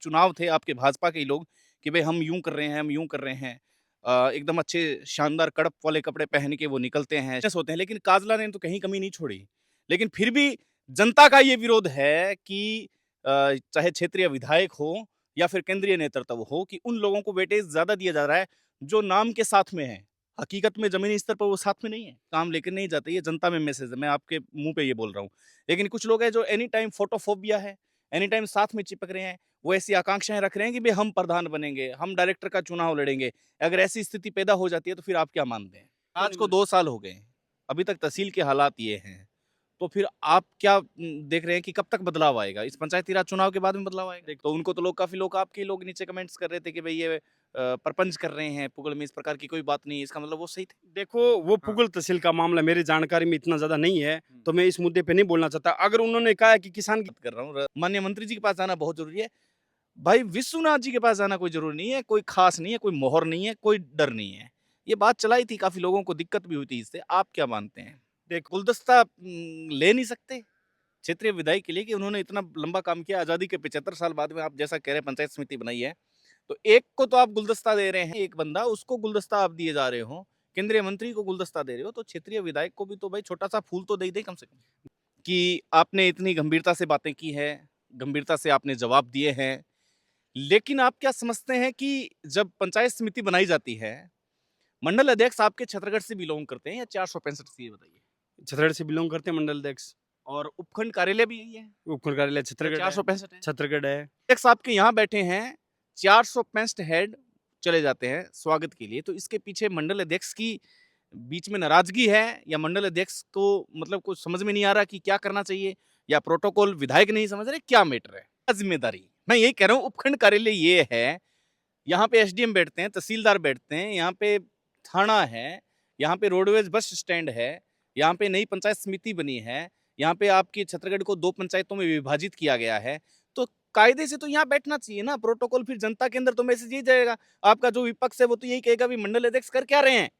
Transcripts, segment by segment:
चुनाव थे आपके भाजपा के ही लोग कि भाई हम यूँ कर रहे हैं, हम यूँ कर रहे हैं। एकदम अच्छे शानदार कड़प वाले कपड़े पहन के वो निकलते हैं, जैसे होते हैं, लेकिन काजला ने तो कहीं कमी नहीं छोड़ी। लेकिन फिर भी जनता का ये विरोध है कि चाहे क्षेत्रीय विधायक हो या फिर केंद्रीय नेतृत्व हो कि उन लोगों को वेटेज ज़्यादा दिया जा रहा है, जो नाम के साथ में है। हकीकत में ज़मीनी स्तर पर वो साथ में नहीं है, काम लेकर नहीं जाते, ये जनता में मैसेज है, मैं आपके मुँह पे ये बोल रहा हूँ। लेकिन कुछ लोग हैं जो एनी टाइम फोटोफोबिया है, एनी टाइम साथ में चिपक रहे हैं, वो ऐसी आकांक्षाएँ रख रहे हैं कि भई हम प्रधान बनेंगे, हम डायरेक्टर का चुनाव लड़ेंगे। अगर ऐसी स्थिति पैदा हो जाती है तो फिर आप क्या मानते हैं? आज को 2 साल हो गए हैं, अभी तक तहसील के हालात ये हैं। तो फिर आप क्या देख रहे हैं कि कब तक बदलाव आएगा? इस पंचायती राज चुनाव के बाद में बदलाव आएगा? तो उनको तो लोग काफ़ी लोग आपके लोग नीचे कमेंट्स कर रहे थे कि भई ये प्रपंच कर रहे हैं, पुगल में इस प्रकार की कोई बात नहीं है, इसका मतलब वो सही थे। देखो, वो हाँ। पुगल तहसील का मामला मेरी जानकारी में इतना ज़्यादा नहीं है, हुँ। तो मैं इस मुद्दे पे नहीं बोलना चाहता। अगर उन्होंने कहा है कि किसान की बात कर रहा हूँ माननीय मंत्री जी के पास जाना बहुत ज़रूरी है। भाई विश्वनाथ जी के पास जाना कोई ज़रूरी नहीं है, कोई ख़ास नहीं है, कोई मोहर नहीं है, कोई डर नहीं है। ये बात चलाई थी, काफ़ी लोगों को दिक्कत भी हुई थी इससे। आप क्या मानते हैं? देखो गुलदस्ता ले नहीं सकते क्षेत्रीय विधायक के लिए कि उन्होंने इतना लंबा काम किया, आज़ादी के 75 साल बाद में आप जैसा कह रहे हैं पंचायत समिति बनाई है। तो एक को तो आप गुलदस्ता दे रहे हैं, एक बंदा उसको गुलदस्ता आप दिए जा रहे हो, केंद्रीय मंत्री को गुलदस्ता दे रहे हो, तो क्षेत्रीय विधायक को भी तो भाई छोटा-सा फूल तो दे ही दें कम से कम। कि आपने इतनी गंभीरता से बातें की हैं, गंभीरता से आपने जवाब दिए हैं। लेकिन आप क्या समझते हैं कि जब पंचायत समिति बनाई जाती है, मंडल अध्यक्ष आपके छत्तीसगढ़ से बिलॉन्ग करते हैं या 465 से ये बताइए? छत्तीसगढ़ से बिलॉन्ग करते हैं मंडल अध्यक्ष, और उपखंड कार्यालय भी यही है उपखंड कार्यालय या छत्तीसगढ़ है। 465 है? छत्तीसगढ़ है। अध्यक्ष आपके यहाँ बैठे हैं, 465 हेड चले जाते हैं स्वागत के लिए, तो इसके पीछे मंडल अध्यक्ष की बीच में नाराज़गी है या मंडल अध्यक्ष को मतलब कुछ समझ में नहीं आ रहा कि क्या करना चाहिए या प्रोटोकॉल विधायक नहीं समझ रहे, क्या मैटर है? क्या ज़िम्मेदारी? मैं यही कह रहा हूँ उपखंड कार्यालय ये है, यहाँ पे एसडीएम बैठते हैं, तहसीलदार बैठते हैं, यहाँ पे थाना है, यहाँ पे रोडवेज बस स्टैंड है, यहाँ पे नई पंचायत समिति बनी है, यहाँ पे आपकी छत्तीसगढ़ को 2 पंचायतों में विभाजित किया गया है। तो कायदे से तो यहाँ बैठना चाहिए ना, प्रोटोकॉल फिर जनता के अंदर तो मैसेज यही जाएगा। आपका जो विपक्ष है वो तो यही कहेगा भी मंडल अध्यक्ष कर क्या रहे हैं?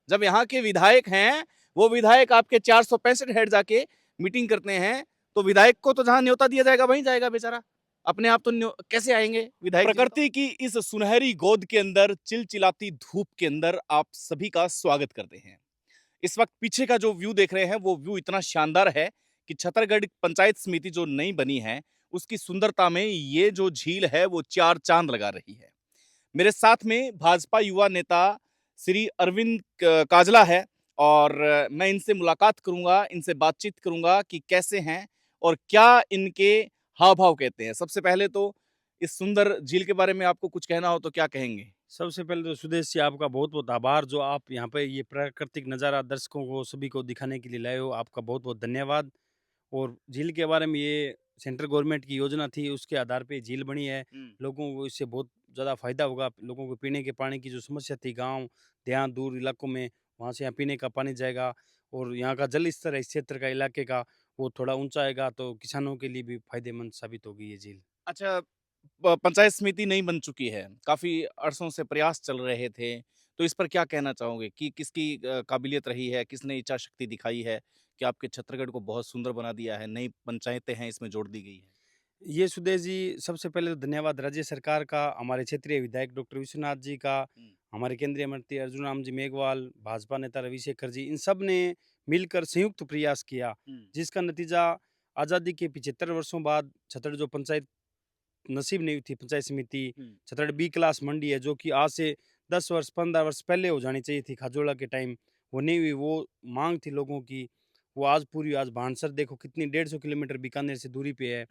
जब यहाँ के विधायक हैं, वो विधायक आपके 465 हेड जाके मीटिंग करते हैं, तो विधायक को तो जहाँ न्योता दिया जाएगा वहीं जाएगा बेचारा। अपने आप तो कैसे आएँगे विधायक? प्रकृति की इस सुनहरी गोद के अंदर, चिलचिलाती धूप के अंदर आप सभी का स्वागत करते हैं। इस वक्त पीछे का जो व्यू देख रहे हैं, वो व्यू इतना शानदार है कि छतरगढ़ पंचायत समिति जो नई बनी है, उसकी सुंदरता में ये जो झील है, वो 4 चाँद लगा रही है। मेरे साथ में भाजपा युवा नेता श्री अरविंद काजला है और मैं इनसे मुलाकात करूंगा, इनसे बातचीत करूंगा कि कैसे हैं और क्या इनके हाव भाव कहते हैं। सबसे पहले तो इस सुंदर झील के बारे में आपको कुछ कहना हो तो क्या कहेंगे? सबसे पहले तो सुदेश जी, आपका बहुत-बहुत आभार, जो आप यहाँ पे ये प्राकृतिक नज़ारा दर्शकों को सभी को दिखाने के लिए लाए हो, आपका बहुत-बहुत धन्यवाद। और झील के बारे में, ये सेंट्रल गवर्नमेंट की योजना थी, उसके आधार पे झील बनी है। हम्म। लोगों को इससे बहुत ज़्यादा फ़ायदा होगा। लोगों को पीने के पानी की जो समस्या थी गाँव, देहात, दूर इलाकों में, वहाँ से यहाँ पीने का पानी जाएगा। और यहाँ का जल स्तर है इस क्षेत्र का, इलाके का, वो थोड़ा ऊँचा आएगा, तो किसानों के लिए भी फ़ायदेमंद साबित होगी ये झील। अच्छा, पंचायत समिति नहीं बन चुकी है, काफी अरसों से प्रयास चल रहे थे, तो इस पर क्या कहना चाहोगे कि किसकी काबिलियत रही है, किसने इच्छा शक्ति दिखाई है कि आपके छत्तीसगढ़ को बहुत सुंदर बना दिया है, नई पंचायतें हैं इसमें जोड़ दी गई है? ये सुदेश जी, सबसे पहले तो धन्यवाद राज्य सरकार का, हमारे क्षेत्रीय विधायक डॉक्टर विश्वनाथ जी का, हम्म। हमारे केंद्रीय मंत्री अर्जुन राम जी मेघवाल, भाजपा नेता रविशेखर जी, इन सब ने मिलकर संयुक्त प्रयास किया, हम्म। जिसका नतीजा आज़ादी के 75 वर्षों बाद छत्तीसगढ़ जो पंचायत नसीब नहीं हुई थी, पंचायत समिति, हम्म। छत्तीसगढ़ बी क्लास मंडी है, जो कि आज से 10 वर्ष, 15 वर्ष पहले हो जानी चाहिए थी, खाजोला के टाइम, वो नहीं हुई। वो मांग थी लोगों की, वो आज पूरी, आज भानसर देखो कितनी 150 किलोमीटर बीकानेर से दूरी पे है।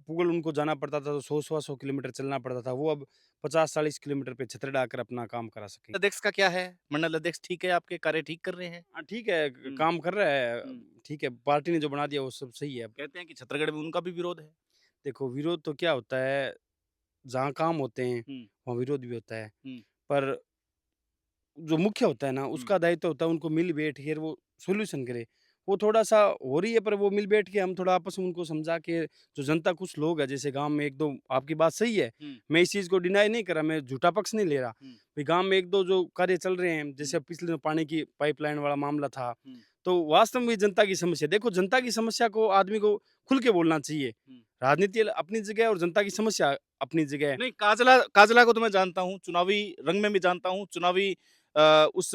पुगल उनको जाना पड़ता था, तो 100 किलोमीटर चलना पड़ता था। वो अब 50-40 किलोमीटर पे छतरड आकर अपना काम करा सकें। अध्यक्ष का क्या है? मंडल अध्यक्ष ठीक है, आपके कार्य ठीक कर रहे हैं? हाँ, ठीक है, हुँ, काम कर रहा है, हुँ। ठीक है, पार्टी ने जो बना दिया वो सब सही है अब। कहते हैं कि छत्तीसगढ़ में उनका भी विरोध है। देखो, विरोध तो क्या होता है, जहाँ काम होते हैं, हुँ, वहाँ विरोध भी होता है। हुँ, पर जो मुख्य होता है ना, हुँ, उसका दायित्व होता है उनको मिल बैठ के वो सॉल्यूशन करे। वो थोड़ा-सा हो रही है, पर वो मिल बैठ के हम थोड़ा आपस में उनको समझा के, जो जनता, कुछ लोग हैं जैसे गाँव में 1-2, आपकी बात सही है, हुँ, मैं इस चीज़ को डिनाई नहीं कर रहा, मैं झूठा पक्ष नहीं ले रहा। हुँ, भई गाँव में 1-2 जो कार्य चल रहे हैं, हुँ, जैसे अब पिछले दिनों पानी की पाइपलाइन वाला मामला था, हुँ, तो वास्तव में जनता की समस्या, देखो जनता की समस्या को आदमी को खुल के बोलना चाहिए। हुँ। राजनीति अपनी जगह है और जनता की समस्या अपनी जगह है। नहीं, काजला काजला को तो मैं जानता हूँ, चुनावी रंग में भी जानता हूँ, चुनावी उस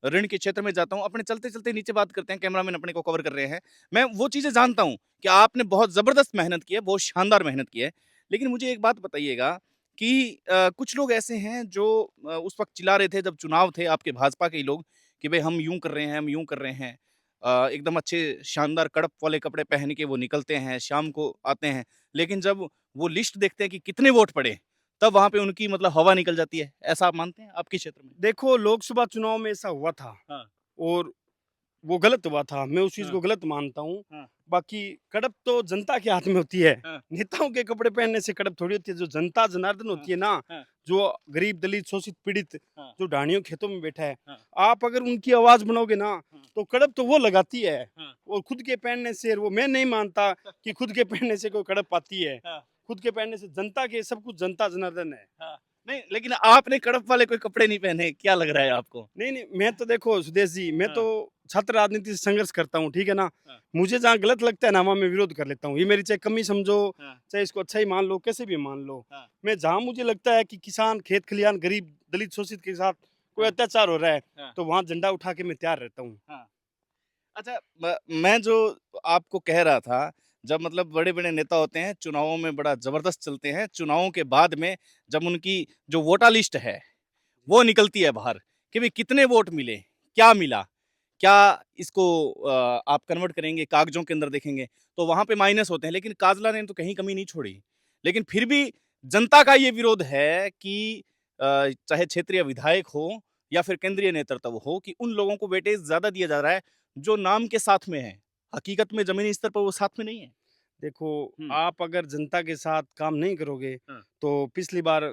ऋण के क्षेत्र में जाता हूँ। अपने चलते-चलते नीचे बात करते हैं, कैमरामैन अपने को कवर कर रहे हैं। मैं वो चीज़ें जानता हूँ कि आपने बहुत ज़बरदस्त मेहनत की है, बहुत शानदार मेहनत की है। लेकिन मुझे एक बात बताइएगा कि कुछ लोग ऐसे हैं जो उस वक़्त चिल्ला रहे थे जब चुनाव थे आपके भाजपा के ही लोग कि भई हम यूँ कर रहे हैं, हम यूँ कर रहे हैं। एकदम अच्छे शानदार कड़प वाले कपड़े पहन के वो निकलते हैं, शाम को आते हैं। लेकिन जब वो लिस्ट देखते हैं कि कितने वोट पड़े, तब वहाँ पे उनकी मतलब हवा निकल जाती है। ऐसा आप मानते हैं आपके क्षेत्र में? देखो लोकसभा चुनाव में ऐसा हुआ था हाँ, और वो गलत हुआ था। मैं उस चीज़ हाँ, को गलत मानता हूँ। हाँ, बाकी कड़प तो जनता के हाथ में होती है। हाँ, नेताओं के कपड़े पहनने से कड़प थोड़ी होती है। जो जनता जनार्दन हाँ, होती है ना, हाँ, जो गरीब, दलित, शोषित, पीड़ित, हाँ, जो ढाणियों खेतों में बैठा है, हाँ, आप अगर उनकी आवाज़ बनोगे ना, हाँ, तो कड़प तो वो लगाती है। हाँ, और खुद के पहनने से वो मैं नहीं मानता कि खुद के पहनने से कोई कड़प आती है। हाँ, खुद के पहनने से जनता के सब कुछ जनता जनार्दन है। हाँ। नहीं, लेकिन आपने कड़प वाले कोई कपड़े नहीं पहने, क्या लग रहा है आपको? नहीं, नहीं, मैं तो देखो सुदेश जी, मैं तो हाँ, छात्र राजनीति से संघर्ष करता हूँ, ठीक है ना? हाँ, मुझे जहाँ गलत लगता है ना, वहाँ मैं विरोध कर लेता हूँ। ये मेरी चाहे कमी समझो, हाँ, चाहे इसको अच्छा ही मान लो, कैसे भी मान लो। हाँ, मैं जहाँ मुझे लगता है कि किसान, खेत खलिहान, गरीब, दलित, शोषित के साथ कोई हाँ, अत्याचार हो रहा है, हाँ, तो वहाँ झंडा उठा के मैं तैयार रहता हूँ। हाँ। अच्छा, मैं जो आपको कह रहा था, जब मतलब बड़े-बड़े नेता होते हैं, चुनावों में बड़ा ज़बरदस्त चलते हैं, चुनावों के बाद में जब उनकी जो वोटर लिस्ट है वो निकलती है बाहर कि भई कितने वोट मिले, क्या मिला, क्या इसको आप कन्वर्ट करेंगे, कागज़ों के अंदर देखेंगे, तो वहाँ पे माइनस होते हैं। लेकिन काजला ने तो कहीं कमी नहीं छोड़ी। लेकिन फिर भी जनता का ये विरोध है कि चाहे क्षेत्रीय विधायक हो या फिर केंद्रीय नेतृत्व हो कि उन लोगों को वेटेज ज़्यादा दिया जा रहा है, जो नाम के साथ में है। हकीकत में ज़मीनी स्तर पर वो साथ में नहीं है। देखो, हुँ, आप अगर जनता के साथ काम नहीं करोगे, हाँ, तो पिछली बार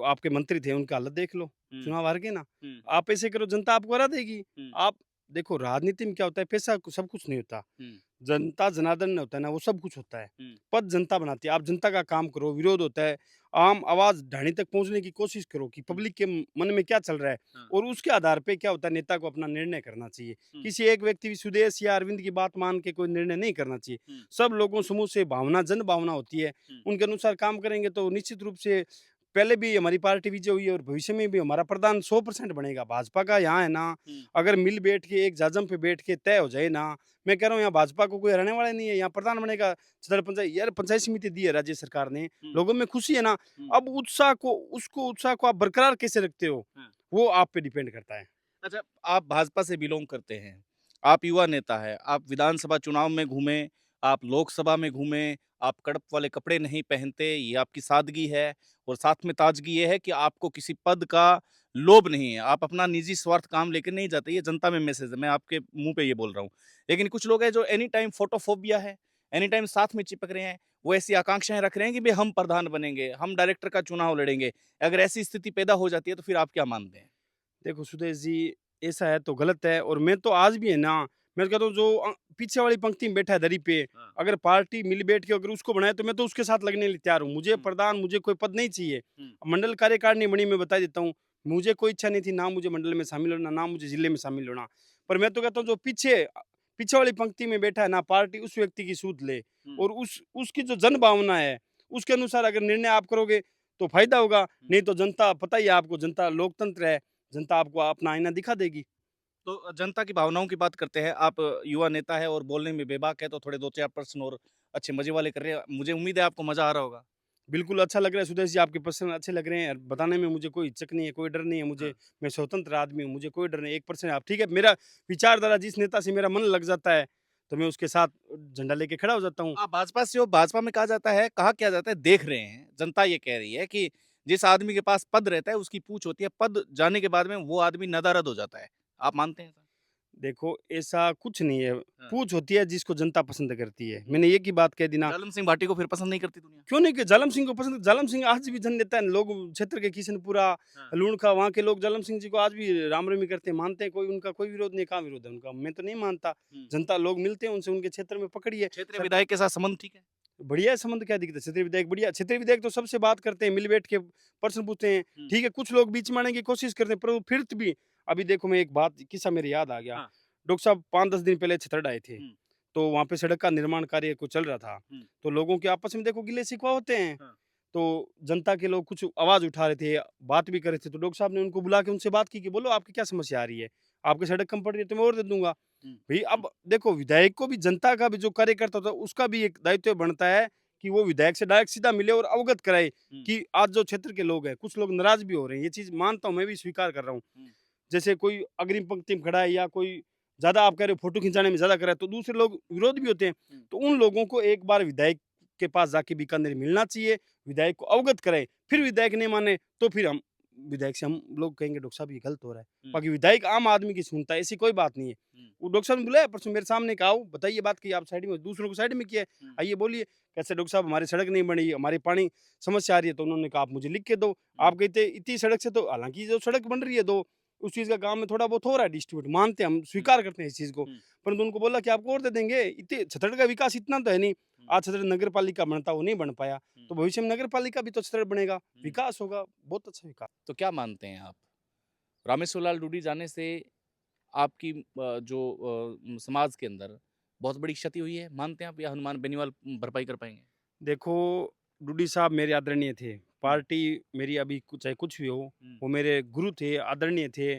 आपके मंत्री थे, उनकी हालत देख लो, हुँ, चुनाव हार गए ना। हुँ, आप ऐसे करो, जनता आपको हरा देगी। हुँ, आप देखो, राजनीति में क्या होता है, पैसा सब कुछ नहीं होता। हुँ, जनता जनार्दन में होता है ना, वो सब कुछ होता है। हुँ, पद जनता बनाती है, आप जनता का काम करो, विरोध होता है, आम आवाज़ ढाणी तक पहुँचने की कोशिश करो कि हुँ, पब्लिक के मन में क्या चल रहा है हाँ, और उसके आधार पे क्या होता है, नेता को अपना निर्णय करना चाहिए। हुँ, किसी एक व्यक्ति सुदेश या अरविंद की बात मान के कोई निर्णय नहीं करना चाहिए। हुँ, सब लोगों समूह से भावना, जन भावना होती है, हुँ, उनके अनुसार काम करेंगे तो निश्चित रूप से पहले भी हमारी पार्टी विजय हुई है और भविष्य में भी हमारा प्रधान 100% बनेगा। भाजपा का यहाँ है ना, हुँ, अगर मिल बैठ के एक जाजम पे बैठ के तय हो जाए ना, मैं कह रहा हूँ यहाँ भाजपा को कोई हराने वाला नहीं है, यहाँ प्रधान बनेगा सदर पंचायत, यार पंचायत समिति दी है राज्य सरकार ने, हुँ, लोगों में खुशी है ना। हुँ, अब उत्साह को आप बरकरार कैसे रखते हो, हाँ। वो आप पे डिपेंड करता है। अच्छा, आप भाजपा से बिलॉन्ग करते हैं, आप युवा नेता हैं, आप विधानसभा चुनाव में घूमे, आप लोकसभा में घूमे, आप कड़प वाले कपड़े नहीं पहनते, ये आपकी सादगी है और साथ में ताज़गी ये है कि आपको किसी पद का लोभ नहीं है। आप अपना निजी स्वार्थ काम लेके नहीं जाते, ये जनता में मैसेज है, मैं आपके मुँह पे ये बोल रहा हूँ। लेकिन कुछ लोग हैं जो एनी टाइम फोटोफोबिया है, एनी टाइम साथ में चिपक रहे हैं, वो ऐसी आकांक्षाएँ रख रहे हैं कि भई हम प्रधान बनेंगे, हम डायरेक्टर का चुनाव लड़ेंगे। अगर ऐसी स्थिति पैदा हो जाती है, तो फिर आप क्या मानते हैं? देखो सुदेश जी, ऐसा है तो गलत है और मैं तो आज भी है ना, मैं कहता हूँ जो पीछे वाली पंक्ति में बैठा है दरी पे, हाँ। अगर पार्टी मिल बैठ के अगर उसको बनाए तो मैं तो उसके साथ लगने के लिए तैयार हूँ। मुझे हुँ, प्रधान, मुझे कोई पद नहीं चाहिए। हुँ, मंडल कार्यकारिणी बनी, मैं बता देता हूँ, मुझे कोई इच्छा नहीं थी, ना मुझे मंडल में शामिल होना, ना मुझे जिले में शामिल होना। पर मैं तो कहता हूँ जो पीछे वाली पंक्ति में बैठा है ना, पार्टी उस व्यक्ति की सूध ले हुँ, और उसकी जो जन भावना है, उसके अनुसार अगर निर्णय आप करोगे तो फायदा होगा, हुँ। नहीं तो जनता, पता ही है आपको, जनता लोकतंत्र है, जनता आपको अपना आईना दिखा देगी। तो जनता की भावनाओं की बात करते हैं। आप युवा नेता हैं और बोलने में बेबाक है, तो थोड़े 2-4 प्रश्न और अच्छे मज़े वाले कर रहे हैं। मुझे उम्मीद है आपको मज़ा आ रहा होगा। बिल्कुल अच्छा लग रहा है सुदेश जी, आपके प्रश्न अच्छे लग रहे हैं और बताने में मुझे कोई हिचक नहीं है, कोई डर नहीं है मुझे। हाँ। मैं स्वतंत्र आदमी हूँ, मुझे कोई डर नहीं है, 1% आप ठीक है, मेरा विचारधारा जिस नेता से मेरा मन लग जाता है, तो मैं उसके साथ झंडा लेके खड़ा हो जाता हूँ। आप भाजपा से हो, भाजपा में कहा जाता है, कहा क्या जाता है, देख रहे हैं, जनता ये कह रही है कि जिस आदमी के पास पद रहता है, उसकी पूछ होती है, पद जाने के बाद में वो आदमी नदारद हो जाता है। आप मानते हैं ऐसा? देखो, ऐसा कुछ नहीं है, हाँ। पूछ होती है जिसको जनता पसंद करती है। हुँ। मैंने एक ही बात कह दी ना, जालम सिंह भाटी को फिर पसंद नहीं करती दुनिया? क्यों नहीं कि जालम सिंह को पसंद, जालम सिंह आज भी जन नेता है, लोग क्षेत्र के किशनपुरा, हाँ। लूणखा, वहाँ के लोग जालम सिंह जी को आज भी राम-रमी करते हैं, मानते हैं, कोई उनका कोई विरोध नहीं है, कहाँ विरोध है उनका? मैं तो नहीं मानता। हुँ। जनता, लोग मिलते हैं उनसे, उनके क्षेत्र में पकड़िए। क्षेत्रीय सर विधायक के साथ संबंध ठीक है? बढ़िया है, संबंध क्या दिक्कत है? क्षेत्रीय विधायक बढ़िया, क्षेत्रीय विधायक तो सबसे बात करते हैं, मिल बैठ के प्रश्न पूछते हैं। हुँ। ठीक है, कुछ लोग बीच में आने की कोशिश करते हैं, पर वो फिर भी, अभी देखो मैं एक बात, किस्सा मेरे याद आ गया। हाँ। डॉक्टर साहब 5-10 दिन पहले छतरड आए थे। हुँ। तो वहाँ पे सड़क का निर्माण कार्य कुछ चल रहा था। हुँ। तो लोगों के आपस में देखो गिले-शिकवा होते हैं। हाँ। तो जनता के लोग कुछ आवाज़ उठा रहे थे, बात भी कर रहे थे, तो डॉक्टर साहब ने उनको बुला के उनसे बात की कि बोलो आपकी क्या समस्या आ रही है? आपकी सड़क कम पड़ रही है तो मैं और दे दूँगा। हुँ। भई अब देखो विधायक को भी जनता का भी जो कार्यकर्ता होता है उसका भी एक दायित्व बनता है कि वो विधायक से डायरेक्ट सीधा मिले और अवगत कराए हुँ। कि आज जो क्षेत्र के लोग हैं, कुछ लोग नाराज़ भी हो रहे हैं। ये चीज़ मानता हूँ, मैं भी स्वीकार कर रहा हूँ। हुँ। जैसे कोई अग्रिम पंक्ति में खड़ा है या कोई ज़्यादा आप कह रहे हो फ़ोटो खिंचाने में ज़्यादा कर रहा है, तो दूसरे लोग विरोध भी होते हैं। हुँ। तो उन लोगों को एक बार विधायक के पास जाके बीकानेर मिलना चाहिए, विधायक को अवगत कराएँ। फिर विधायक नहीं माने तो फिर हम विधायक से हम लोग कहेंगे डॉक्टर साहब ये गलत हो रहा है। हुँ। बाकी विधायक आम आदमी की सुनता है, ऐसी कोई बात नहीं है। हुँ। वो डॉक्टर साहब ने बुलाया परसों मेरे सामने कहा आओ बताइए बात की आप साइड में दूसरों को साइड में किया है। हुँ। आइए बोलिए कैसे डॉक्टर साहब हमारी सड़क नहीं बनी, हमारी पानी समस्या आ रही है तो उन्होंने कहा आप मुझे लिख के दो। हुँ। आप कहते इतनी सड़क से तो हालाँकि जो सड़क बन रही है 2 उस चीज़ का काम में थोड़ा बहुत हो रहा है डिस्ट्रीब्यूट मानते हैं हम, हुँ। स्वीकार करते हैं इस चीज़ को। हुँ। परंतु उनको बोला कि आपको और दे देंगे, इतने छत्तीसगढ़ का विकास इतना तो है नहीं। हुँ। आज छत्तीसगढ़ नगर पालिका बनता वो नहीं बन पाया, हुँ। तो भविष्य में नगर पालिका भी तो छत्तीसगढ़ बनेगा, हुँ। विकास होगा, बहुत अच्छा विकास। तो क्या मानते हैं आप? रामेश्वर लाल डूडी जाने से आपकी समाज के अंदर बहुत बड़ी क्षति हुई है, मानते हैं आप या हनुमान बेनीवाल भरपाई कर पाएँगे? देखो, डूडी साहब मेरे आदरणीय थे, हुँ। पार्टी मेरी अभी चाहे कुछ भी हो, हुँ। वो मेरे गुरु थे, आदरणीय थे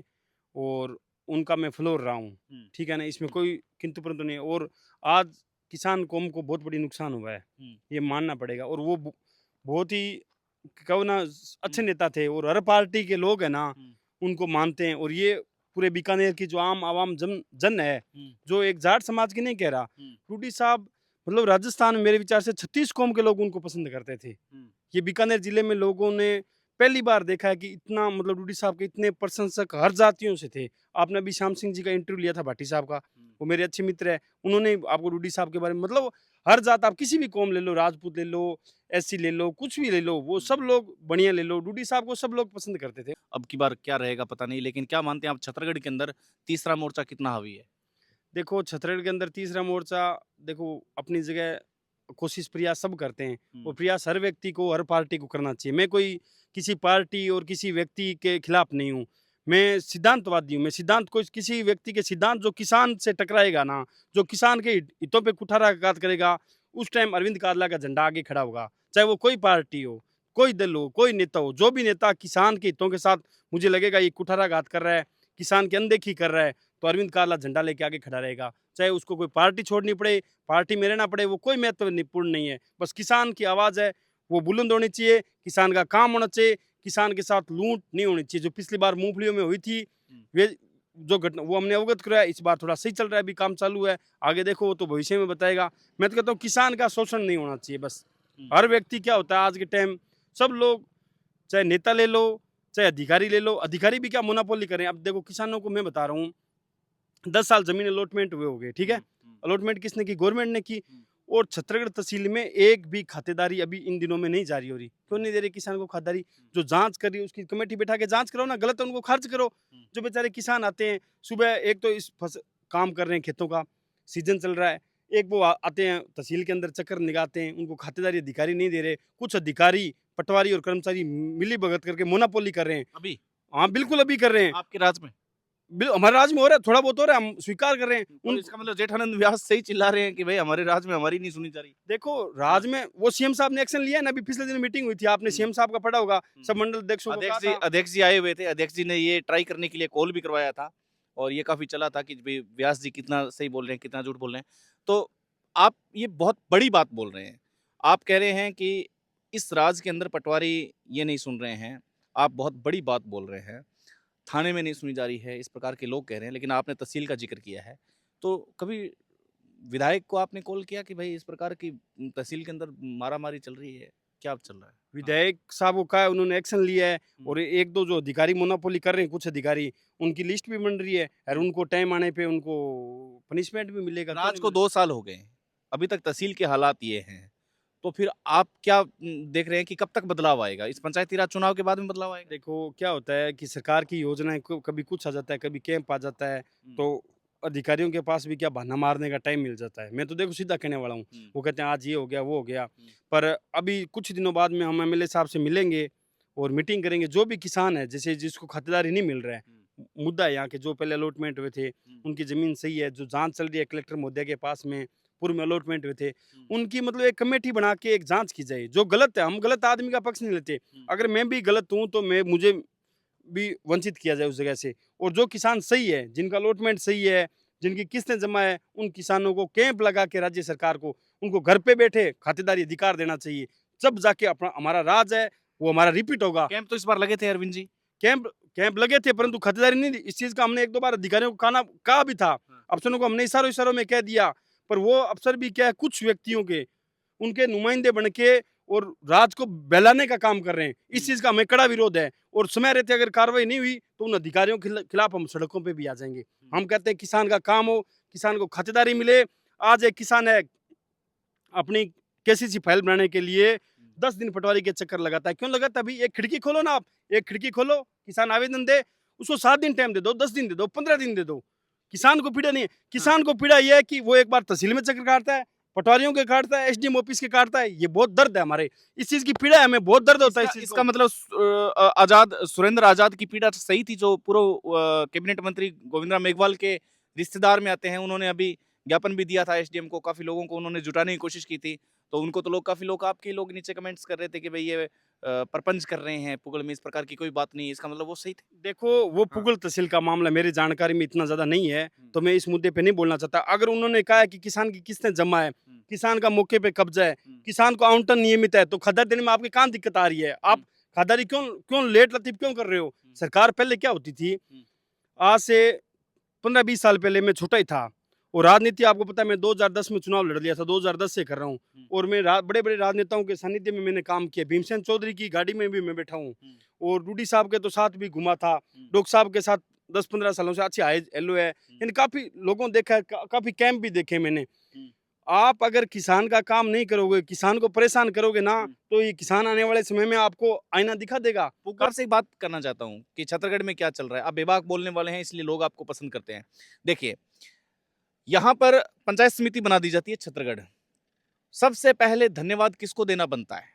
और उनका मैं फ्लोर रहा हूँ, हुँ। ठीक है ना? इसमें हुँ। कोई किंतु परंतु नहीं है और आज किसान कौम को बहुत बड़ी नुकसान हुआ है, हुँ। ये मानना पड़ेगा और वो बहुत ही कहो ना अच्छे हुँ। नेता थे और हर पार्टी के लोग हैं ना, हुँ। उनको मानते हैं और ये पूरे बीकानेर की जो आम आवाम जन है, हुँ। जो एक जाट समाज की नहीं कह रहा, हुँ। डूडी साहब मतलब राजस्थान में मेरे विचार से 36 कौम के लोग उनको पसंद करते थे। हुँ। ये बीकानेर जिले में लोगों ने पहली बार देखा है कि इतना मतलब डूडी साहब के इतने प्रशंसक हर जातियों से थे। आपने अभी श्याम सिंह जी का इंटरव्यू लिया था भाटी साहब का, हुँ। वो मेरे अच्छे मित्र हैं। उन्होंने आपको डूडी साहब के बारे में मतलब हर जात आप किसी भी कौम ले लो, राजपूत ले लो, एससी ले लो, कुछ भी ले लो, वो हुँ। सब लोग बढ़िया ले लो, डूडी साहब को सब लोग पसंद करते थे। अब की बार क्या रहेगा पता नहीं, लेकिन क्या मानते हैं आप छत्तीसगढ़ के अंदर तीसरा मोर्चा कितना हावी है? देखो छत्तीसगढ़ के अंदर तीसरा मोर्चा देखो अपनी जगह कोशिश प्रयास सब करते हैं हुँ। और प्रयास हर व्यक्ति को हर पार्टी को करना चाहिए। मैं कोई किसी पार्टी और किसी व्यक्ति के खिलाफ नहीं हूँ। मैं सिद्धांतवादी हूँ। मैं सिद्धांत को किसी व्यक्ति के सिद्धांत जो किसान से टकराएगा ना, जो किसान के हितों पे कुठाराघात करेगा, उस टाइम अरविंद कादला का झंडा आगे खड़ा होगा। चाहे वो कोई पार्टी हो, कोई दल हो, कोई नेता हो, जो भी नेता किसान के हितों के साथ मुझे लगेगा ये कुठाराघात कर रहा है, किसान की अनदेखी कर रहा है, तो अरविंद कादला झंडा लेके आगे खड़ा रहेगा। चाहे उसको कोई पार्टी छोड़नी पड़े, पार्टी में रहना पड़े, वो कोई महत्वपूर्ण नहीं है। बस किसान की आवाज़ है, वो बुलंद होनी चाहिए, किसान का काम होना चाहिए, किसान के साथ लूट नहीं होनी चाहिए। जो पिछली बार मूँगफलियों में हुई थी, हुँ। वे जो घटना वो हमने अवगत कराया, इस बार थोड़ा सही चल रहा है, अभी काम चालू है। आगे देखो वो तो भविष्य में बताएगा। मैं तो कहता हूँ किसान का शोषण नहीं होना चाहिए बस। हुँ। हर व्यक्ति क्या होता है आज के टाइम सब लोग चाहे नेता ले लो, चाहे अधिकारी ले लो, अधिकारी भी क्या मोनोपोली करें। अब देखो किसानों को मैं बता रहा हूँ 10 साल ज़मीन अलॉटमेंट हुए हो गए, ठीक है? हुँ। हुँ। अलॉटमेंट किसने की? गवर्नमेंट ने की हुँ। और छत्तीसगढ़ तहसील में एक भी खातेदारी अभी इन दिनों में नहीं जारी हो रही। क्यों हुँ। नहीं दे रही किसान को खातेदारी? हुँ। जो जाँच कर रही है उसकी कमेटी बैठा के जाँच कराओ ना, गलत है उनको खारिज करो। हुँ। जो बेचारे किसान आते हैं, सुबह एक तो इस काम कर रहे हैं खेतों का, सीज़न चल रहा है, एक वो आते हैं तहसील के अंदर चक्कर निगाहते हैं, उनको खातेदारी अधिकारी नहीं दे रहे। कुछ अधिकारी, पटवारी और कर्मचारी मिली-भगत करके मोनोपोली कर रहे हैं। अभी हाँ, बिल्कुल अभी कर रहे हैं। आपके राज में? हमारे राज्य में हो रहा है, थोड़ा बहुत हो रहा है, हम स्वीकार कर रहे हैं। तो इसका मतलब जेठानंद व्यास सही चिल्ला रहे हैं कि भाई हमारे राज में हमारी नहीं सुनी जा रही। देखो हाँ। राज में वो सीएम साहब ने एक्शन लिया है ना, अभी पिछले दिन मीटिंग हुई थी, आपने हुँ। सीएम साहब का पढ़ा होगा, हुँ। सब मंडल अध्यक्षों को कहा था। अध्यक्ष जी आए हुए थे। अध्यक्ष जी ने ये ट्राई करने के लिए कॉल भी करवाया था और ये काफ़ी चला था कि भई व्यास जी कितना सही बोल रहे हैं, कितना झूठ बोल रहे हैं। तो आप ये बहुत बड़ी बात बोल रहे हैं। आप कह रहे हैं कि इस राज के अंदर पटवारी ये नहीं सुन रहे हैं। आप बहुत बड़ी बात बोल रहे हैं। थाने में नहीं सुनी जा रही है, इस प्रकार के लोग कह रहे हैं, लेकिन आपने तहसील का ज़िक्र किया है। तो कभी विधायक को आपने कॉल किया कि भाई इस प्रकार की तहसील के अंदर मारा-मारी चल रही है, क्या चल रहा है? हाँ। विधायक साहब को कहा है, उन्होंने एक्शन लिया है हुँ। और एक दो जो अधिकारी मोनोपोली कर रहे हैं, कुछ अधिकारी, उनकी लिस्ट भी बन रही है और हुँ। उनको टाइम आने पे उनको पनिशमेंट भी मिलेगा। क्यों राज नहीं को मिलेगा? 2 साल हो गए हैं, अभी तक तहसील के हालात ये हैं। तो फिर आप क्या देख रहे हैं कि कब तक बदलाव आएगा? इस पंचायती राज चुनाव के बाद में बदलाव आएगा? देखो क्या होता है कि सरकार की योजनाएं कभी कुछ आ जाता है, कभी कैंप आ जाता है, हुँ। तो अधिकारियों के पास भी क्या बहाना मारने का टाइम मिल जाता है। मैं तो देखो सीधा कहने वाला हूँ, हुँ। वो कहते हैं आज ये हो गया वो हो गया, हुँ। पर अभी कुछ दिनों बाद में हम एमएलए साहब से मिलेंगे और मीटिंग करेंगे। जो भी किसान है जैसे जिसको खातेदारी नहीं मिल रहा है, हुँ। मुद्दा है यहाँ के जो पहले अलॉटमेंट हुए थे हुँ। उनकी ज़मीन सही है, जो जाँच चल रही है कलेक्टर महोदय के पास में पूर्व में अलॉटमेंट हुए थे, उनकी मतलब एक कमेटी बना के एक जांच की जाए। जो गलत है, हम गलत आदमी का पक्ष नहीं लेते, अगर मैं भी गलत हूँ तो मुझे भी वंचित किया जाए उस जगह से। और जो किसान सही है, जिनका अलॉटमेंट सही है, जिनकी किस्तें जमा है, उन किसानों को कैंप लगा के राज्य सरकार को उनको घर पे बैठे खातेदारी अधिकार देना चाहिए। जब जाके अपना हमारा राज है वो हमारा रिपीट होगा। कैंप तो इस बार लगे थे अरविंद जी। कैंप कैंप लगे थे परंतु खातेदारी नहीं दी। इस चीज का हमने एक दो बार अधिकारियों को कहा भी था, अफसरों को हमने इशारों इशारों में कह दिया, पर वो अफसर भी क्या है, कुछ व्यक्तियों के उनके नुमाइंदे बन के और राज को बहलाने का काम कर रहे हैं। इस चीज का हमें कड़ा विरोध है और समय रहते अगर कार्रवाई नहीं हुई तो उन अधिकारियों के खिलाफ हम सड़कों पे भी आ जाएंगे। हम कहते हैं किसान का काम हो, किसान को खातेदारी मिले। आज एक किसान है अपनी केसीसी फाइल बनाने के लिए 10 दिन पटवारी के चक्कर लगाता है। क्यों लगाता है? अभी एक खिड़की खोलो ना, आप एक खिड़की खोलो, किसान आवेदन दे, उसको 7 दिन टाइम दे दो, 10 दिन दे दो, 15 दिन दे दो। किसान को पीड़ा नहीं है। किसान को पीड़ा यह है कि वो एक बार तहसील में चक्कर काटता है, पटवारियों के काटता है, एसडीएम ऑफिस के काटता है। ये बहुत दर्द है हमारे, इस चीज की पीड़ा है, हमें बहुत दर्द होता है इस चीज इसका को। मतलब आजाद सुरेंद्र आजाद की पीड़ा सही थी, जो पूर्व कैबिनेट मंत्री गोविंद राम मेघवाल के रिश्तेदार में आते हैं। उन्होंने अभी ज्ञापन भी दिया था एसडीएम को, काफी लोगों को उन्होंने जुटाने की कोशिश की थी। तो उनको तो काफी लोग आपके लोग नीचे कमेंट्स कर रहे थे कि भाई ये परपंच कर रहे हैं पुगल में, इस प्रकार की कोई बात नहीं है। इसका मतलब वो सही थे। देखो वो पुगल तहसील का मामला मेरी जानकारी में इतना ज्यादा नहीं है, तो मैं इस मुद्दे पे नहीं बोलना चाहता। अगर उन्होंने कहा है कि किसान की किस्तें जमा है, किसान का मौके पे कब्जा है, किसान को आवंटन नियमित है, तो खादारी देने में आपके कहाँ दिक्कत आ रही है? आप खादारी क्यों क्यों लेट लतीफ क्यों कर रहे हो? सरकार पहले क्या होती थी, आज से 15-20 साल पहले मैं छोटा ही था और राजनीति आपको पता है, मैं 2010 में चुनाव लड़ लिया था, 2010 से कर रहा हूँ और मैं बड़े बड़े राजनेताओं के सानिध्य में मैंने काम किया। भीमसेन चौधरी की गाड़ी में भी मैं बैठा हूँ और डूडी साहब के तो साथ भी घुमा था, डॉक्टर साहब के साथ 10-15 सालों से अच्छी हेलो है, यानी काफी लोगों देखा है, काफी कैंप भी देखे मैंने। आप अगर किसान का काम नहीं करोगे, किसान को परेशान करोगे ना, तो ये किसान आने वाले समय में आपको आईना दिखा देगा। पुकार से एक बात करना चाहता हूँ कि छत्तीसगढ़ में क्या चल रहा है। आप बेबाक बोलने वाले हैं, इसलिए लोग आपको पसंद करते हैं। देखिए, यहाँ पर पंचायत समिति बना दी जाती है छत्तीसगढ़। सबसे पहले धन्यवाद किसको देना बनता है?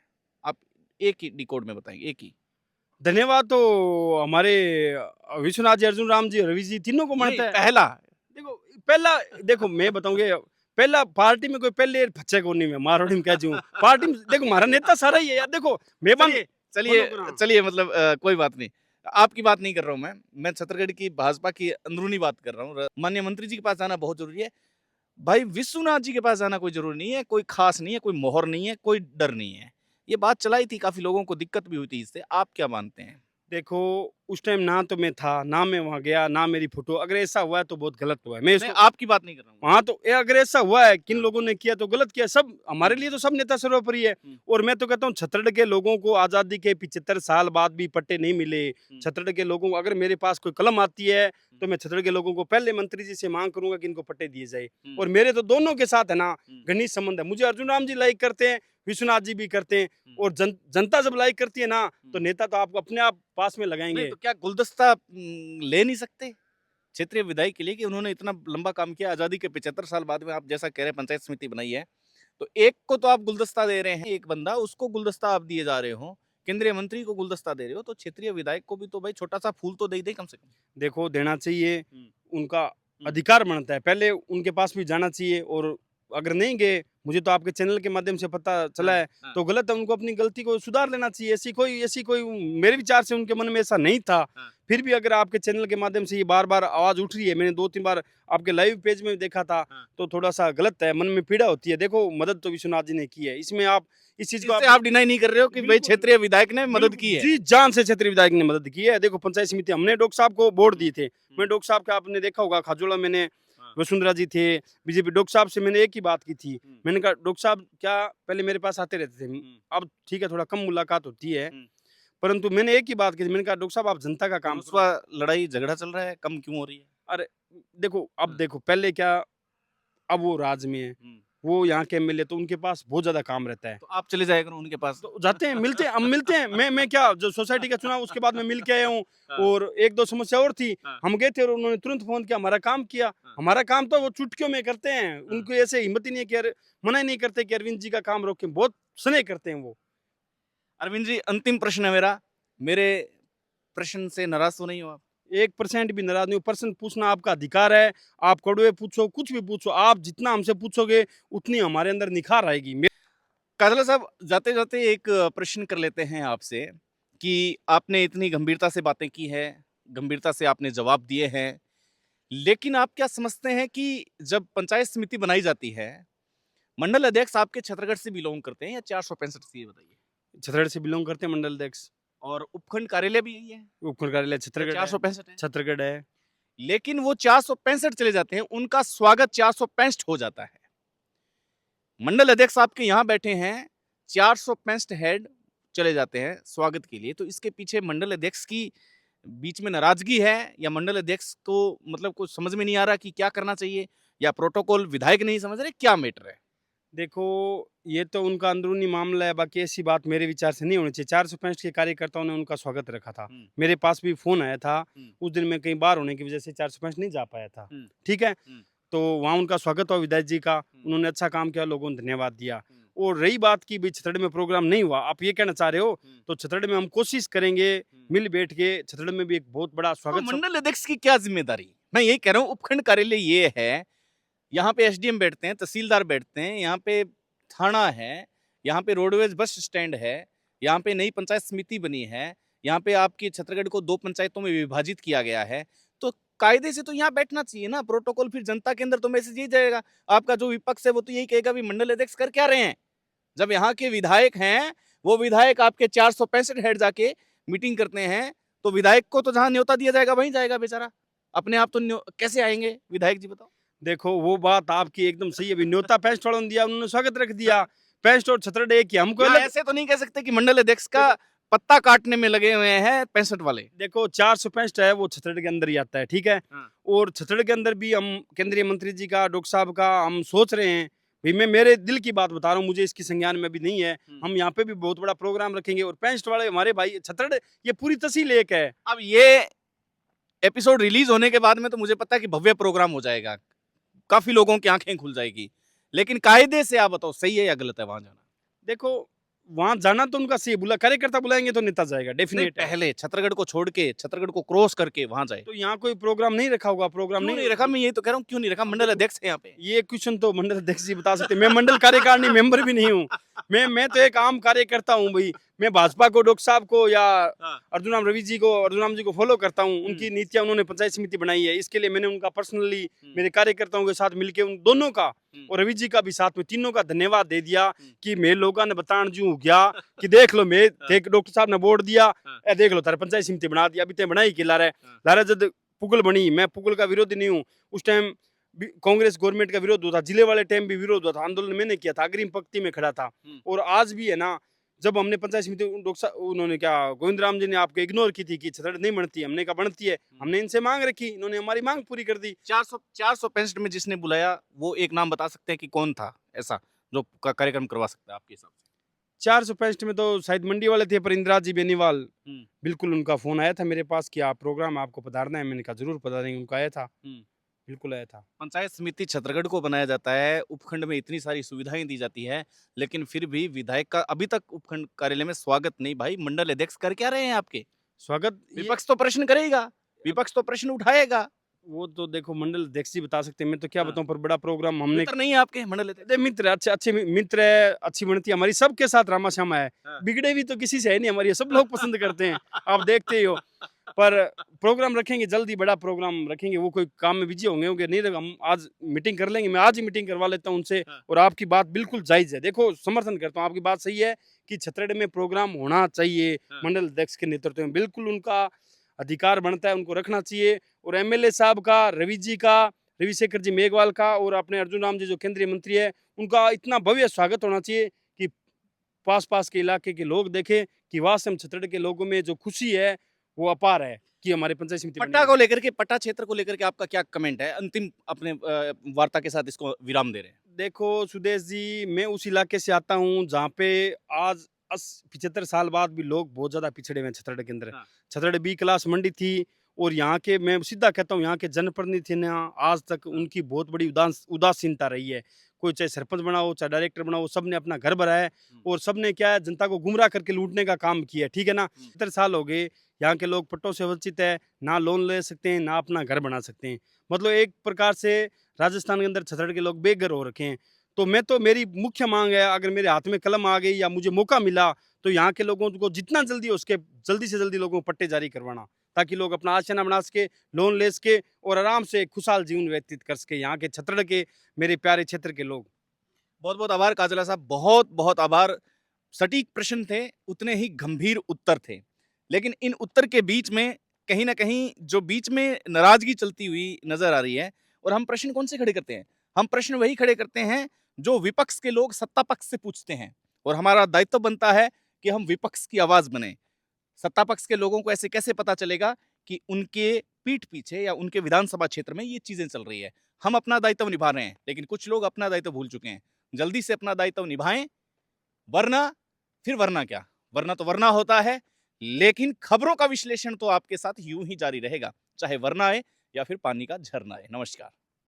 आप एक ही डिकोड में बताएंगे, एक ही। धन्यवाद तो हमारे विश्वनाथ जी, अर्जुन राम जी, रवि जी, तीनों को नहीं, मानता है। पहला देखो पहला, देखो मैं बताऊंगे, पहला पार्टी में कोई पहले फच्चे को नहीं, मैं मारवाड़ी में कह दूं पार्टी में। देखो हमारा नेता सारा ही है यार। देखो मेहमान चलिए चलिए चलिए, मतलब कोई बात नहीं। आपकी बात नहीं कर रहा हूँ मैं छत्तीसगढ़ की भाजपा की अंदरूनी बात कर रहा हूँ। माननीय मंत्री जी के पास जाना बहुत जरूरी है। भाई विश्वनाथ जी के पास जाना कोई जरूरी नहीं है, कोई खास नहीं है, कोई मोहर नहीं है, कोई डर नहीं है। ये बात चलाई थी, काफी लोगों को दिक्कत भी हुई थी इससे। आप क्या मानते हैं? देखो उस टाइम ना तो मैं था, ना मैं वहां गया, ना मेरी फोटो। अगर ऐसा हुआ है तो बहुत गलत हुआ है। मैं मैं इसको आपकी बात नहीं कर रहा हूँ। हाँ, तो अगर ऐसा हुआ है, किन लोगों ने किया तो गलत किया। सब हमारे लिए तो सब नेता सर्वोपरि है। और मैं तो कहता हूँ छत्तीसगढ़ के लोगों को आजादी के 75 साल बाद भी पट्टे नहीं मिले। छत्तीसगढ़ के लोगों को अगर मेरे पास कोई कलम आती है तो मैं छत्तीसगढ़ के लोगों को पहले मंत्री जी से मांग करूंगा कि इनको पट्टे दिए जाए। और मेरे तो दोनों के साथ है ना घनिष्ठ संबंध है। मुझे अर्जुन राम जी लाइक करते हैं, विश्वनाथ जी भी करते हैं। और जनता जब लाइक करती है ना, तो नेता तो आपको अपने आप पास में लगाएंगे। तो क्या गुलदस्ता ले नहीं सकते क्षेत्रीय विधायक के लिए कि उन्होंने इतना लंबा काम किया, आजादी के 75 साल बाद में आप जैसा कह रहे हैं पंचायत समिति बनाई है, तो एक को तो आप गुलदस्ता दे रहे हैं, एक बंदा, उसको गुलदस्ता आप दिए जा रहे हो, केंद्रीय मंत्री को गुलदस्ता दे रहे हो, तो क्षेत्रीय विधायक को भी तो भाई छोटा सा फूल तो दे दे कम से कम। देखो देना चाहिए, उनका अधिकार बनता है, पहले उनके पास भी जाना चाहिए। और अगर नहीं गए, मुझे तो आपके चैनल के माध्यम से पता चला है, तो गलत है, उनको अपनी गलती को सुधार लेना चाहिए। ऐसी कोई मेरे विचार से उनके मन में ऐसा नहीं था। फिर भी अगर आपके चैनल के माध्यम से ये बार बार आवाज उठ रही है, मैंने 2-3 बार आपके लाइव पेज में देखा था, तो थोड़ा सा गलत है, मन में पीड़ा होती है। देखो मदद तो विश्वनाथ जी ने की है, इसमें आप इस चीज को आप डिनाई नहीं कर रहे हो कि भाई क्षेत्रीय विधायक ने मदद की है? जी जान से क्षेत्रीय विधायक ने मदद की है। देखो पंचायत समिति हमने डॉक्टर साहब को वोट दिए थे। मैं डॉक्टर साहब का, आपने देखा होगा खाजोला, मैंने वसुंधरा जी थे, बीजेपी, डॉक्टर साहब से मैंने एक ही बात की थी। मैंने कहा डॉक्टर साहब क्या पहले मेरे पास आते रहते थे, अब ठीक है थोड़ा कम मुलाकात होती है, परंतु मैंने एक ही बात की थी। मैंने कहा डॉक्टर साहब आप जनता का काम करो। लड़ाई झगड़ा चल रहा है, कम क्यों हो रही है? अरे देखो अब देखो पहले क्या, अब वो राज में है, वो यहाँ के एमएलए, तो उनके पास बहुत ज्यादा काम रहता है। तो आप चले जाया करो उनके पास। तो जाते हैं, मिलते हैं, हम मिलते हैं। मैं क्या, जो सोसाइटी का चुनाव उसके बाद मैं मिल के आया हूँ। और 1-2 समस्या और थी, हम गए थे और उन्होंने तुरंत फोन किया, हमारा काम किया। हमारा काम तो वो चुटकियों में करते हैं, उनको ऐसे हिम्मत ही नहीं है कि मना ही नहीं करते कि अरविंद जी का काम रोके, बहुत स्नेह करते हैं वो। अरविंद जी, अंतिम प्रश्न है मेरा, मेरे प्रश्न से नाराज तो नहीं हो आप? 1% भी नाराज नहीं हूँ। प्रश्न पूछना आपका अधिकार है। आप कड़वे पूछो, कुछ भी पूछो, आप जितना हमसे पूछोगे उतनी हमारे अंदर निखार आएगी। काजला साहब, जाते-जाते एक प्रश्न कर लेते हैं आपसे कि आपने इतनी गंभीरता से बातें की हैं, गंभीरता से आपने जवाब दिए हैं, लेकिन आप क्या समझते हैं कि जब पंचायत समिति बनाई जाती है, मंडल अध्यक्ष आपके छत्तीसगढ़ से बिलॉन्ग करते हैं या 465 से, ये बताइए? छत्तीसगढ़ से बिलोंग करते हैं मंडल अध्यक्ष। और उपखंड कार्यालय भी यही है उपखंड कार्यालय या छत्तीसगढ़ है। 465 है? छत्तीसगढ़ है। लेकिन वो 465 चले जाते हैं, उनका स्वागत 465 हो जाता है। मंडल अध्यक्ष आपके यहाँ बैठे हैं, 465 हेड चले जाते हैं स्वागत के लिए, तो इसके पीछे मंडल अध्यक्ष की बीच में नाराजगी है या मंडल अध्यक्ष को मतलब कुछ समझ में नहीं आ रहा कि क्या करना चाहिए, या प्रोटोकॉल विधायक नहीं समझ रहे, क्या मैटर है? देखो, ये तो उनका अंदरूनी मामला है, बाकी ऐसी बात मेरे विचार से नहीं होनी चाहिए। 465 के कार्यकर्ताओं ने उनका स्वागत रखा था। हुँ। मेरे पास भी फ़ोन आया था, हुँ। उस दिन मैं कहीं बाहर होने की वज़ह से 465 नहीं जा पाया था। हुँ। ठीक है? हुँ। तो वहाँ उनका स्वागत हुआ विधायक जी का, हुँ। उन्होंने अच्छा काम किया, लोगों ने धन्यवाद दिया। हुँ। और रही बात कि भई छत्तीसगढ़ में प्रोग्राम नहीं हुआ, आप ये कहना चाह रहे हो, हुँ। तो छत्तीसगढ़ में हम कोशिश करेंगे, हुँ। मिल बैठ के छत्तीसगढ़ में भी एक बहुत बड़ा तो स्वागत मंडल अध्यक्ष की क्या ज़िम्मेदारी? मैं यही कह रहा हूँ, उपखंड कार्यालय ये है, यहाँ पे एसडीएम बैठते हैं, तहसीलदार बैठते हैं, यहाँ पे थाना है, यहाँ पे रोडवेज बस स्टैंड है, यहाँ पे नई पंचायत समिति बनी है, यहाँ पे आपकी छत्तीसगढ़ को 2 पंचायतों में विभाजित किया गया है। तो कायदे से तो यहाँ बैठना चाहिए ना, प्रोटोकॉल फिर जनता के अंदर तो मैसेज यही जाएगा। आपका जो विपक्ष है वो तो यही कहेगा, भी मंडल अध्यक्ष कर क्या रहे हैं? जब यहाँ के विधायक हैं, वो विधायक आपके 465 हेड जाके मीटिंग करते हैं, तो विधायक को तो जहाँ न्योता दिया जाएगा वहीं जाएगा बेचारा। अपने आप तो कैसे आएँगे विधायक जी, बताओ? देखो, वो बात आपकी एकदम सही है। अभी न्योता पेस्ट वालों ने दिया, उन्होंने स्वागत रख दिया। पेस्ट और छत्तीसगढ़ एक ही, हमको यहाँ अलग। ऐसे तो नहीं कह सकते कि मंडल अध्यक्ष का पत्ता काटने में लगे हुए हैं 65 वाले। देखो, 465 है वो छत्तीसगढ़ के अंदर ही आता है, ठीक है? हाँ। और छत्तीसगढ़ के अंदर भी हम केंद्रीय मंत्री जी का, डॉक्टर साहब का हम सोच रहे हैं। भई मैं मेरे दिल की बात बता रहा हूँ, मुझे इसकी संज्ञान में अभी नहीं है। हुँ। हम यहाँ पे भी बहुत बड़ा प्रोग्राम रखेंगे और 65 वाले हमारे भाई छत्तीसगढ़, ये पूरी तहसील एक है। अब ये एपिसोड रिलीज़ होने के बाद में तो मुझे पता है कि भव्य प्रोग्राम हो जाएगा। काफ़ी लोगों की आँखें खुल जाएगी। लेकिन कायदे से आप बताओ, सही है या गलत है वहाँ जाना? देखो, वहाँ जाना तो उनका सही, बुला कार्यकर्ता बुलाएँगे तो नेता जाएगा, नहीं, डेफ़िनेट है। पहले छत्तीसगढ़ को छोड़ के, छत्तीसगढ़ को क्रॉस करके वहाँ जाए। तो यहाँ कोई प्रोग्राम नहीं रखा होगा, प्रोग्राम क्यों नहीं नहीं रखा? मैं यही तो कह रहा हूँ, क्यों नहीं रखा? अब मंडल देखो, अध्यक्ष है यहाँ पे। ये क्वेश्चन तो मंडल अध्यक्ष जी बता सकते हैं। मैं मंडल कार्यकारिणी मेंबर भी नहीं हूँ। मैं तो एक आम कार्यकर्ता हूँ भई। मैं भाजपा को, डॉक्टर साहब को या हाँ। अर्जुन राम रवि जी को, अर्जुन राम जी को फॉलो करता हूँ। उनकी नीतियाँ, उन्होंने पंचायत समिति बनाई है। इसके लिए मैंने उनका पर्सनली मेरे कार्यकर्ताओं के साथ मिलके उन दोनों का और रवि जी का भी साथ में तीनों का धन्यवाद दे दिया कि मैं लोगों ने बतान जू हो गया कि देख लो, मैं देख डॉक्टर साहब ने बोर्ड दिया, ए देख लो तारे पंचायत समिति बना दी। अभी ते बनाई कि लारे जब पुगल बनी, मैं पुगल का विरोधी नहीं हूँ। उस टाइम कांग्रेस गवर्नमेंट का विरोध हुआ था, जिले वाले टाइम भी विरोध हुआ था, आंदोलन मैंने किया था, अग्रिम पंक्ति में खड़ा था। और आज भी है ना, जब हमने पंचायत समिति उन्होंने क्या, गोविंद राम जी ने आपको इग्नोर की थी कि छत्तीसगढ़ नहीं बनती, हमने कहा बनती है। हमने इनसे मांग रखी, इन्होंने हमारी मांग पूरी कर दी। 465 में जिसने बुलाया, वो एक नाम बता सकते हैं कि कौन था ऐसा, जो कार्यक्रम करवा सकता है आपके हिसाब से? 465 में तो शायद मंडी वाले थे, पर इंदिरा जी बेनीवाल, बिल्कुल उनका फोन आया था मेरे पास कि आप प्रोग्राम, आपको पधारना है। मैंने कहा जरूर पधारेंगे। उनका आया था, बिल्कुल आया था। पंचायत समिति छत्तीसगढ़ को बनाया जाता है, उपखंड में इतनी सारी सुविधाएं दी जाती है, लेकिन फिर भी विधायक का अभी तक उपखंड कार्यालय में स्वागत नहीं। भाई, मंडल अध्यक्ष कर क्या रहे हैं आपके? स्वागत विपक्ष तो प्रश्न करेगा, विपक्ष तो प्रश्न उठाएगा। वो तो देखो मंडल अध्यक्ष जी बता सकते हैं, मैं तो क्या हाँ। बताऊं। पर बड़ा प्रोग्राम हमने, मित्र नहीं है आपके मंडल अध्यक्ष? अरे मित्र, अच्छे अच्छे मित्र है, अच्छी बनती है हमारी, सबके साथ रामा श्यामा है। हाँ। बिगड़े भी तो किसी से है नहीं हमारी, सब लोग पसंद करते हैं, आप देखते ही हो। पर प्रोग्राम रखेंगे, जल्दी बड़ा प्रोग्राम रखेंगे। वो कोई काम में बिजी होंगे नहीं, हम आज मीटिंग कर लेंगे। मैं आज ही मीटिंग करवा लेता हूँ उनसे। हाँ। और आपकी बात बिल्कुल जायज है, देखो समर्थन करता हूँ, आपकी बात सही है कि छत्तीसगढ़ में प्रोग्राम होना चाहिए। हाँ। मंडल अध्यक्ष के नेतृत्व में बिल्कुल उनका अधिकार बनता है, उनको रखना चाहिए। और एमएलए साहब का, रवि जी का, रविशेखर जी मेघवाल का, और अपने अर्जुन राम जी जो केंद्रीय मंत्री है, उनका इतना भव्य स्वागत होना चाहिए कि पास के इलाके के लोग देखें कि वास्तव में छत्तीसगढ़ के लोगों में जो खुशी है वो अपार है कि हमारे पंचायत समिति बनी पट्टा है। को लेकर के, पट्टा क्षेत्र को लेकर के आपका क्या कमेंट है? अंतिम अपने वार्ता के साथ इसको विराम दे रहे हैं। देखो सुदेश जी, मैं उस इलाके से आता हूँ जहाँ पे आज 75 साल बाद भी लोग बहुत ज्यादा पिछड़े हुए हैं छत्तीसगढ़ के अंदर। हाँ। छत्तीसगढ़ बी क्लास मंडी थी, और यहाँ के, मैं सीधा कहता हूँ, यहाँ के जनप्रतिनिधि ने आज तक उनकी बहुत बड़ी उदासीनता रही है। कोई चाहे सरपंच बना हो, चाहे डायरेक्टर बना हो, सबने अपना घर भरा है हुँ। और सबने क्या है जनता को गुमराह करके लूटने का काम किया है, ठीक है ना? 70 साल हो गए, यहाँ के लोग पट्टों से वंचित है, ना लोन ले सकते हैं, ना अपना घर बना सकते हैं। मतलब एक प्रकार से राजस्थान के अंदर छत्तीसगढ़ के लोग बेघर हो रखे हैं। तो मैं तो मेरी मुख्य माँग है, अगर मेरे हाथ में कलम आ गई या मुझे मौका मिला, तो यहाँ के लोगों को जितना जल्दी हो सके, जल्दी से जल्दी लोगों को पट्टे जारी करवाना, ताकि लोग अपना आशियाना बना सके, लोन ले सके और आराम से खुशहाल जीवन व्यतीत कर सके, यहाँ के छत्तीसगढ़ के मेरे प्यारे क्षेत्र के लोग। बहुत-बहुत आभार काजला साहब, बहुत-बहुत आभार। सटीक प्रश्न थे, उतने ही गंभीर उत्तर थे। लेकिन इन उत्तर के बीच में कहीं न कहीं जो बीच में नाराज़गी चलती हुई नज़र आ रही है और हम प्रश्न कौन से खड़े करते हैं? हम प्रश्न वही खड़े करते हैं जो विपक्ष के लोग सत्ता पक्ष से पूछते हैं और हमारा दायित्व बनता है कि हम विपक्ष की आवाज़ बनें। सत्ता पक्ष के लोगों को ऐसे कैसे पता चलेगा कि उनके पीठ पीछे या उनके विधानसभा क्षेत्र में ये चीज़ें चल रही है। हम अपना दायित्व निभा रहे हैं, लेकिन कुछ लोग अपना दायित्व भूल चुके हैं। जल्दी से अपना दायित्व निभाएँ, वरना फिर वरना क्या? वरना तो वरना होता है, लेकिन खबरों का विश्लेषण तो आपके साथ यूँ ही जारी रहेगा, चाहे वरना आए या फिर पानी का झरना आए। नमस्कार।